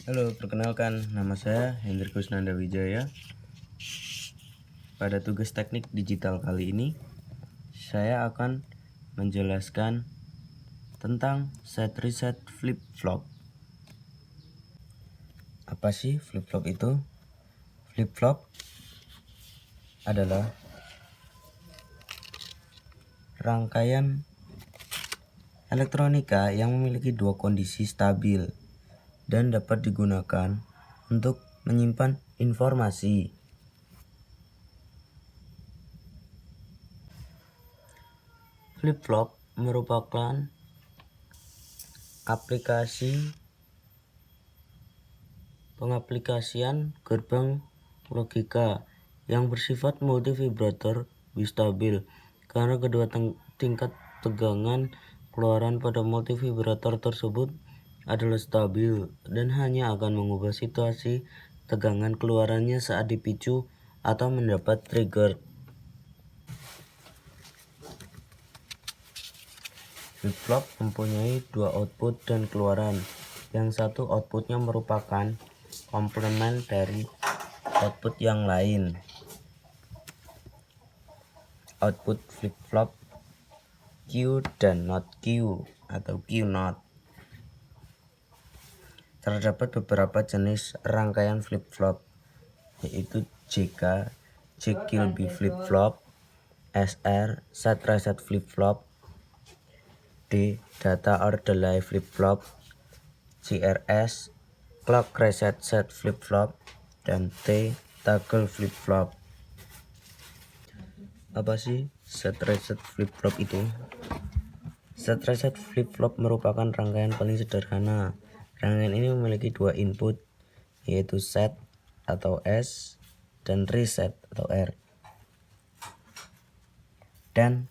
Halo, perkenalkan nama saya Hendrik Kusnanda Wijaya. Pada tugas teknik digital kali ini, saya akan menjelaskan tentang set reset flip-flop. Apa sih flip-flop itu? Flip-flop adalah rangkaian elektronika yang memiliki dua kondisi stabil dan dapat digunakan untuk menyimpan informasi. Flip-flop merupakan aplikasi pengaplikasian gerbang logika yang bersifat multivibrator bistabil karena kedua tingkat tegangan keluaran pada multivibrator tersebut adalah stabil dan hanya akan mengubah situasi tegangan keluarannya saat dipicu atau mendapat trigger. Flip-flop mempunyai dua output dan keluaran. Yang satu outputnya merupakan komplement dari output yang lain. Output flip-flop Q dan not Q atau Q not. Terdapat beberapa jenis rangkaian flip-flop, yaitu JK, J Kilby flip-flop, SR, set reset flip-flop, D, data or delay flip-flop, CRS, clock reset set flip-flop, dan T, toggle flip-flop. Apa sih set reset flip-flop itu? Set reset flip-flop merupakan rangkaian paling sederhana. Rangkaian ini memiliki dua input, yaitu set atau S dan reset atau R, dan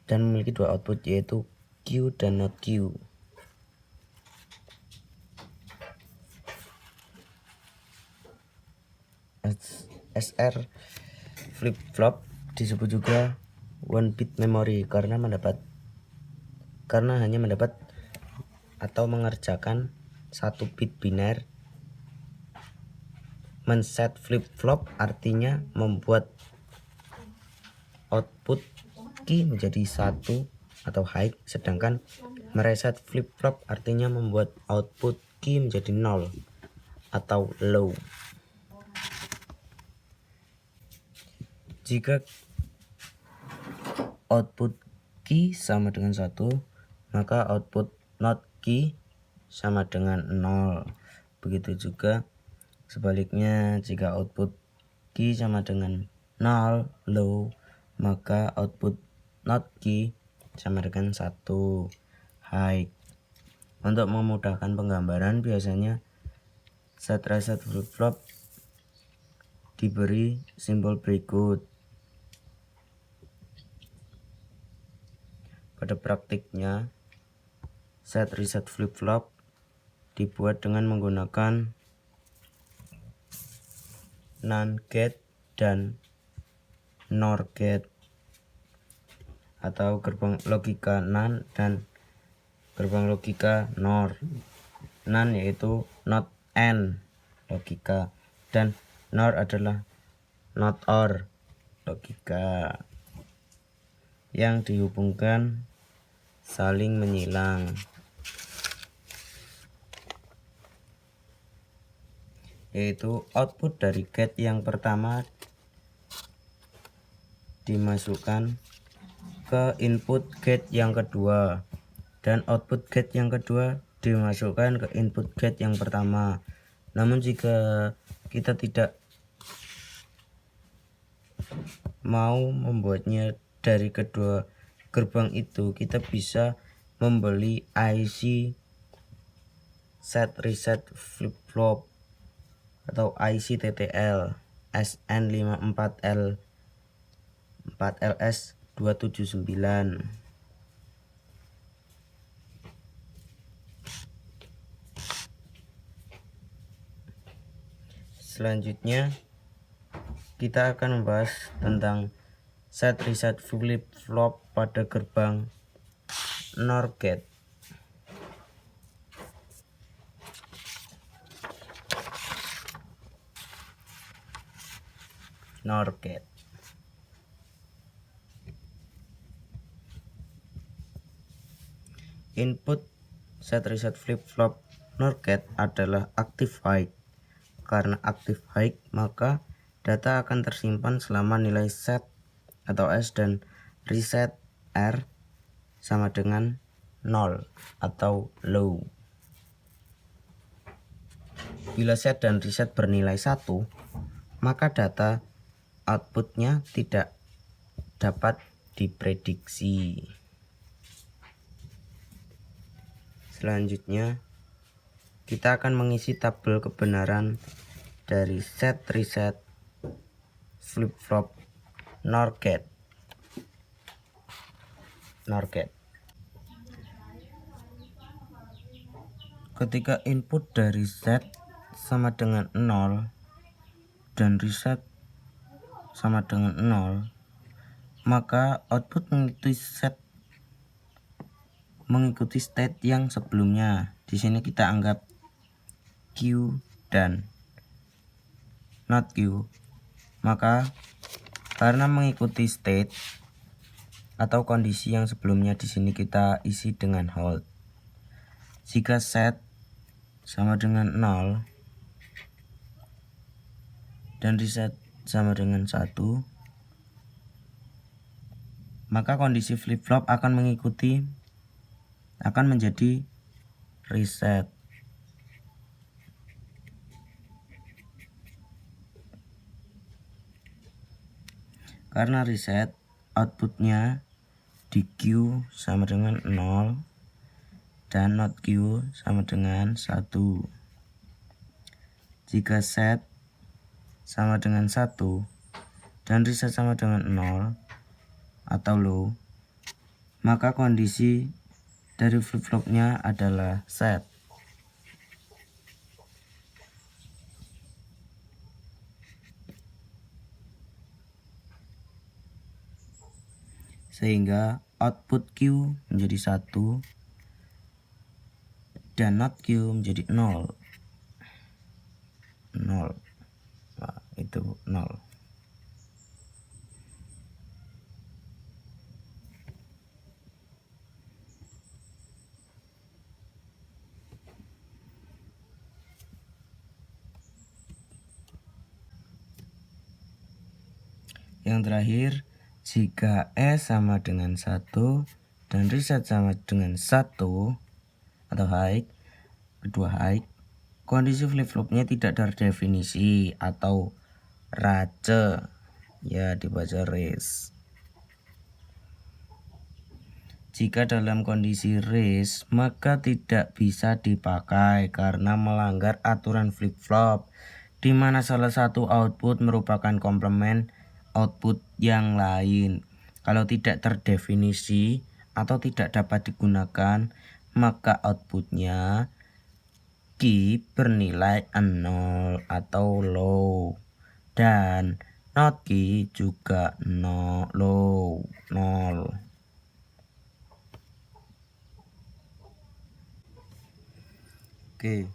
memiliki dua output yaitu Q dan not Q. SR flip-flop disebut juga one bit memory karena hanya mendapat atau mengerjakan satu bit biner. Men-set flip-flop artinya membuat output key menjadi 1 atau high, sedangkan mereset flip-flop artinya membuat output key menjadi 0 atau low. Jika output key sama dengan 1, maka output not key sama dengan 0. Begitu juga sebaliknya, jika output key sama dengan 0 low, maka output not key sama dengan 1 high. Untuk memudahkan penggambaran, biasanya set reset flip-flop diberi simbol berikut. Pada praktiknya, set reset flip-flop dibuat dengan menggunakan NAND gate dan NOR gate atau gerbang logika NAND dan gerbang logika NOR. NAND yaitu not AND logika dan NOR adalah not OR logika yang dihubungkan saling menyilang, yaitu output dari gate yang pertama dimasukkan ke input gate yang kedua dan output gate yang kedua dimasukkan ke input gate yang pertama. Namun jika kita tidak mau membuatnya dari kedua gerbang itu, kita bisa membeli IC set reset flip-flop atau IC TTL SN54L 4LS 279. Selanjutnya kita akan membahas tentang set reset flip-flop pada gerbang NOR gate. NOR gate. Input set reset flip flop NOR gate adalah active high. Karena active high, maka data akan tersimpan selama nilai set atau S dan reset R sama dengan 0 atau low. Bila set dan reset bernilai 1, maka data outputnya tidak dapat diprediksi. Selanjutnya, kita akan mengisi tabel kebenaran dari set reset flip flop NOR gate. Ketika input dari set sama dengan 0 dan reset sama dengan 0, maka output mengikuti state yang sebelumnya. Di sini kita anggap Q dan not Q. Maka karena mengikuti state atau kondisi yang sebelumnya, di sini kita isi dengan hold. Jika set sama dengan 0 dan reset sama dengan 1, maka kondisi flip flop akan menjadi reset. Karena reset, outputnya di Q sama dengan 0 dan not Q sama dengan 1. Jika set sama dengan 1 dan reset sama dengan 0 atau low, maka kondisi dari flip flopnya adalah set. Sehingga output Q menjadi 1 dan not Q menjadi 0. Nah, itu 0. Yang terakhir, jika S sama dengan 1 dan reset sama dengan 1 atau high, kedua high, kondisi flip flopnya tidak terdefinisi atau race, ya dibaca race. Jika dalam kondisi race, maka tidak bisa dipakai karena melanggar aturan flip flop, di mana salah satu output merupakan komplement output yang lain. Kalau tidak terdefinisi atau tidak dapat digunakan, maka outputnya Q bernilai 0 atau low dan not Q juga low, 0. Oke,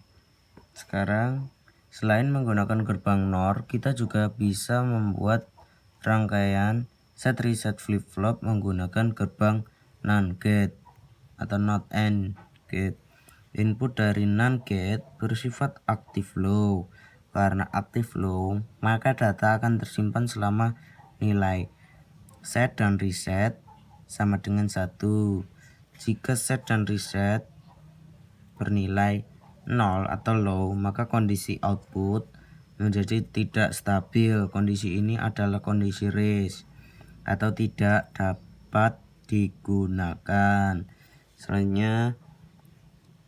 sekarang selain menggunakan gerbang NOR, kita juga bisa membuat rangkaian set reset flip flop menggunakan gerbang NAND gate atau not AND gate. Input dari NAND gate bersifat active low. Karena active low, maka data akan tersimpan selama nilai set dan reset sama dengan 1. Jika set dan reset bernilai 0 atau low, maka kondisi output menjadi tidak stabil. Kondisi ini adalah kondisi race atau tidak dapat digunakan. Selanjutnya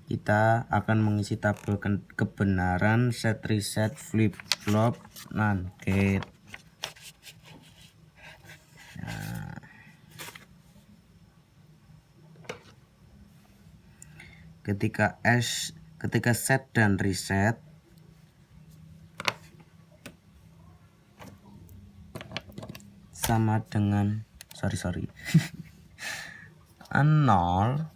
kita akan mengisi tabel kebenaran set reset flip flop NAND gate. Nah, ketika set dan reset sama dengan 0,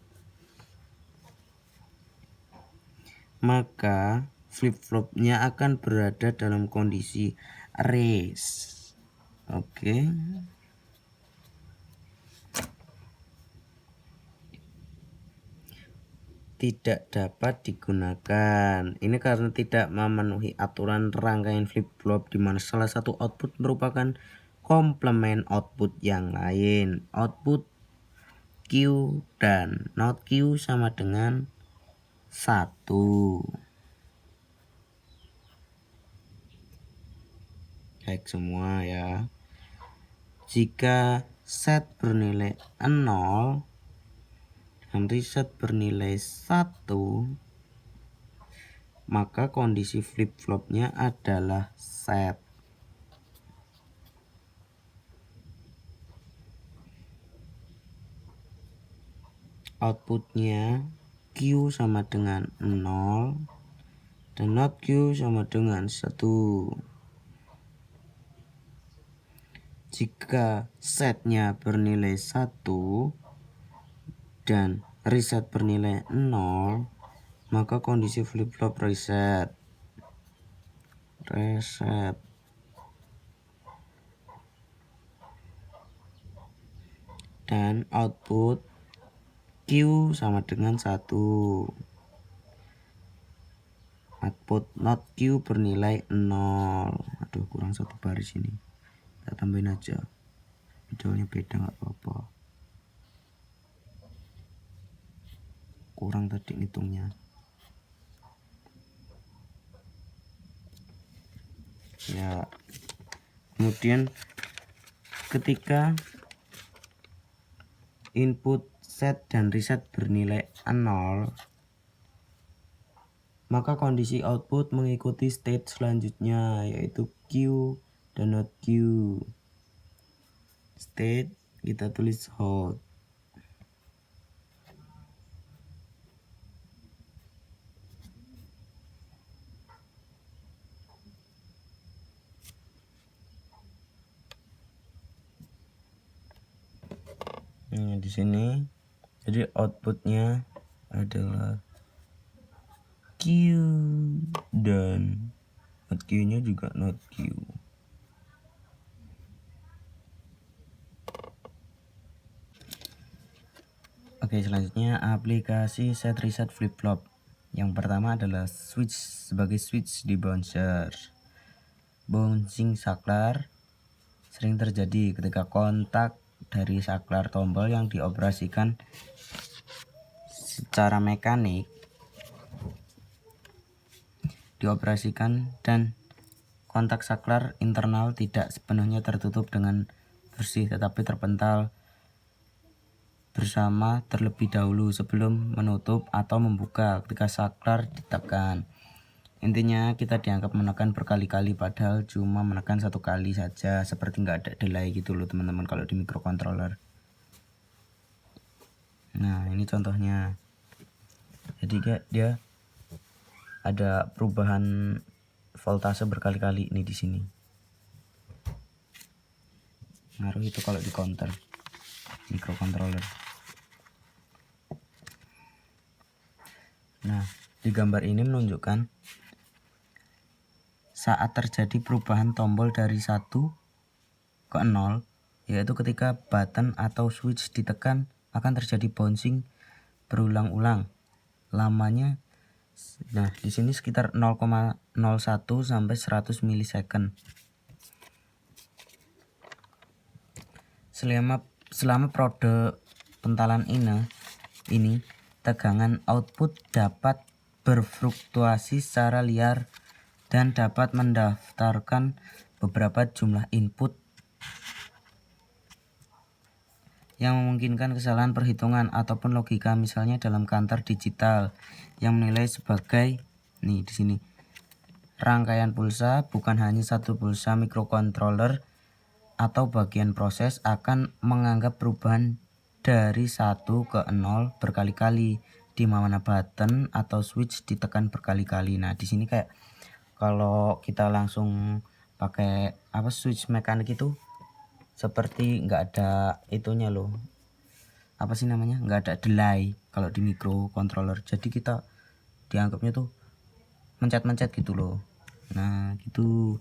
maka flip flopnya akan berada dalam kondisi race. Oke. Tidak dapat digunakan. Ini karena tidak memenuhi aturan rangkaian flip-flop di mana salah satu output merupakan komplement output yang lain. Output Q dan not Q sama dengan 1. Baik semua ya. Jika set bernilai 0 dan reset bernilai 1, maka kondisi flip-flopnya adalah set. Outputnya Q sama dengan 0 dan not Q sama dengan 1. Jika setnya bernilai 1 dan reset bernilai 0, maka kondisi flip-flop reset. Dan output Q sama dengan 1. Output not Q bernilai 0. Aduh, kurang satu baris ini. Kita tambahin aja. Videonya beda nggak apa-apa. Kurang tadi ngitungnya. Ya. Kemudian ketika input set dan reset bernilai 0, maka kondisi output mengikuti state selanjutnya, yaitu Q dan not Q. State kita tulis hot. Nah, di sini jadi outputnya adalah Q dan not Q-nya juga not Q. Oke, selanjutnya aplikasi set reset flip-flop. Yang pertama adalah switch sebagai switch di bouncer. Bouncing saklar sering terjadi ketika kontak dari saklar tombol yang dioperasikan secara mekanik dan kontak saklar internal tidak sepenuhnya tertutup dengan bersih tetapi terpental bersama terlebih dahulu sebelum menutup atau membuka ketika saklar ditekan. Intinya kita dianggap menekan berkali-kali padahal cuma menekan satu kali saja, seperti nggak ada delay gitu loh teman-teman kalau di microcontroller. Nah, ini contohnya. Jadi kayak dia ada perubahan voltase berkali-kali ini di sini. Ngaruh itu kalau di counter microcontroller. Nah, di gambar ini menunjukkan saat terjadi perubahan tombol dari 1 ke 0, yaitu ketika button atau switch ditekan akan terjadi bouncing berulang-ulang. Lamanya nah di sini sekitar 0,01 sampai 100 milisecond. Selama prode pentalan ini tegangan output dapat berfluktuasi secara liar dan dapat mendaftarkan beberapa jumlah input yang memungkinkan kesalahan perhitungan ataupun logika, misalnya dalam kantor digital yang menilai sebagai di sini rangkaian pulsa, bukan hanya satu pulsa. Microcontroller atau bagian proses akan menganggap perubahan dari 1 ke 0 berkali-kali di mana button atau switch ditekan berkali-kali. Nah, di sini kayak kalau kita langsung pakai switch mekanik itu seperti nggak ada itunya loh. Nggak ada delay kalau di microcontroller. Jadi kita dianggapnya tuh mencet-mencet gitu loh. Nah, gitu.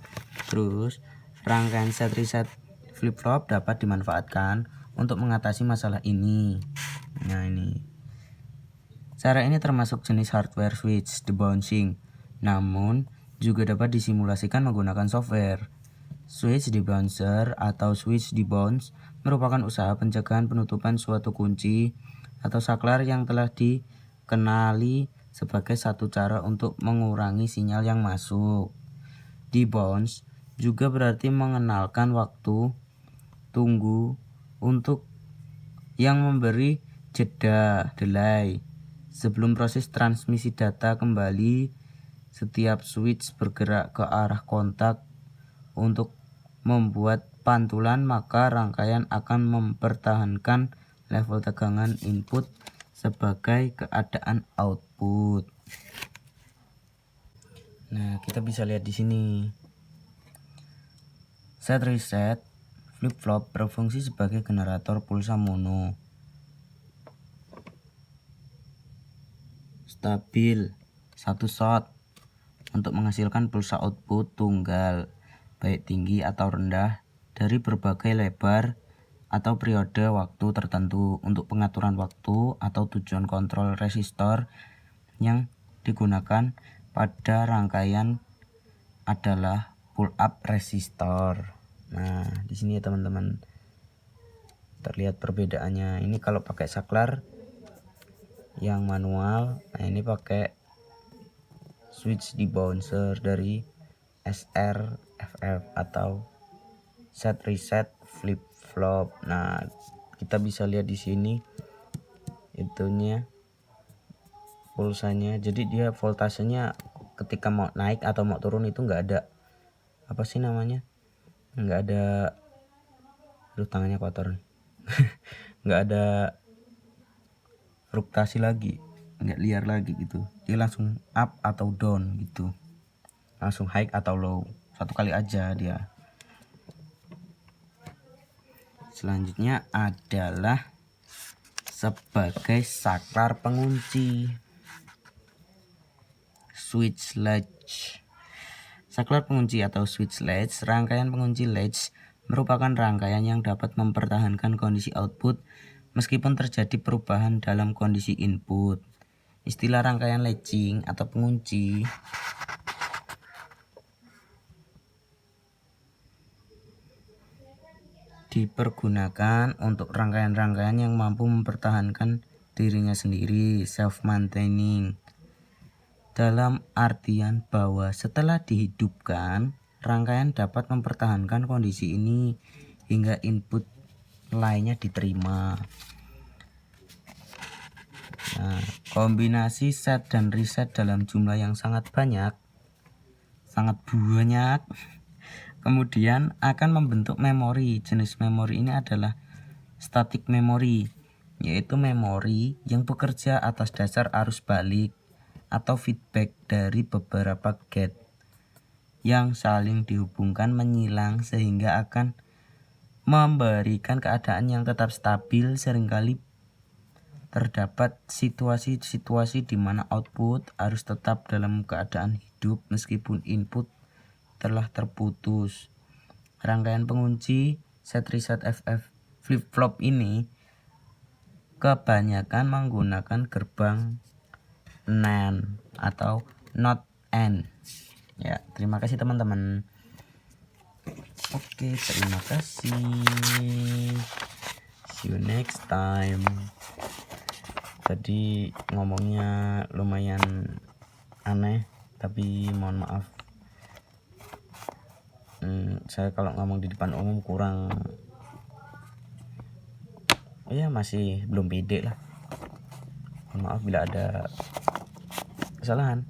Terus rangkaian set reset flip-flop dapat dimanfaatkan untuk mengatasi masalah ini. Nah, ini. Cara ini termasuk jenis hardware switch debouncing, namun juga dapat disimulasikan menggunakan software. Switch debouncer atau switch debounce merupakan usaha pencegahan penutupan suatu kunci atau saklar yang telah dikenali sebagai satu cara untuk mengurangi sinyal yang masuk. Debounce juga berarti mengenalkan waktu tunggu untuk yang memberi jeda delay sebelum proses transmisi data kembali. Setiap switch bergerak ke arah kontak untuk membuat pantulan, maka rangkaian akan mempertahankan level tegangan input sebagai keadaan output. Nah, kita bisa lihat di sini. Set reset flip-flop berfungsi sebagai generator pulsa mono stabil satu shot untuk menghasilkan pulsa output tunggal baik tinggi atau rendah dari berbagai lebar atau periode waktu tertentu. Untuk pengaturan waktu atau tujuan kontrol resistor yang digunakan pada rangkaian adalah pull up resistor. Nah, di sini ya teman-teman, terlihat perbedaannya. Ini kalau pakai saklar yang manual, nah ini pakai switch debouncer dari SRFF atau set reset flip flop. Nah, kita bisa lihat di sini itunya pulsanya. Jadi dia voltasenya ketika mau naik atau mau turun itu nggak ada apa sih namanya, nggak ada, aduh tangannya kotor nggak ada fluktuasi lagi, nggak liar lagi gitu. Dia langsung up atau down gitu, langsung high atau low, satu kali aja dia. Selanjutnya adalah sebagai saklar pengunci, switch latch. Saklar pengunci atau switch latch, rangkaian pengunci latch merupakan rangkaian yang dapat mempertahankan kondisi output meskipun terjadi perubahan dalam kondisi input. Istilah rangkaian latching atau pengunci dipergunakan untuk rangkaian-rangkaian yang mampu mempertahankan dirinya sendiri, self-maintaining. Dalam artian bahwa setelah dihidupkan, rangkaian dapat mempertahankan kondisi ini hingga input lainnya diterima. Nah, kombinasi set dan reset dalam jumlah yang sangat banyak, kemudian akan membentuk memori. Jenis memori ini adalah static memory, yaitu memori yang bekerja atas dasar arus balik atau feedback dari beberapa gate yang saling dihubungkan menyilang sehingga akan memberikan keadaan yang tetap stabil. Seringkali terdapat situasi-situasi di mana output harus tetap dalam keadaan hidup meskipun input telah terputus. Rangkaian pengunci set reset FF flip-flop ini kebanyakan menggunakan gerbang NAND atau not AND. Ya, terima kasih teman-teman. Oke, terima kasih. See you next time. Tadi ngomongnya lumayan aneh, tapi mohon maaf. Saya kalau ngomong di depan umum kurang, ya masih belum pede lah. Mohon maaf bila ada kesalahan.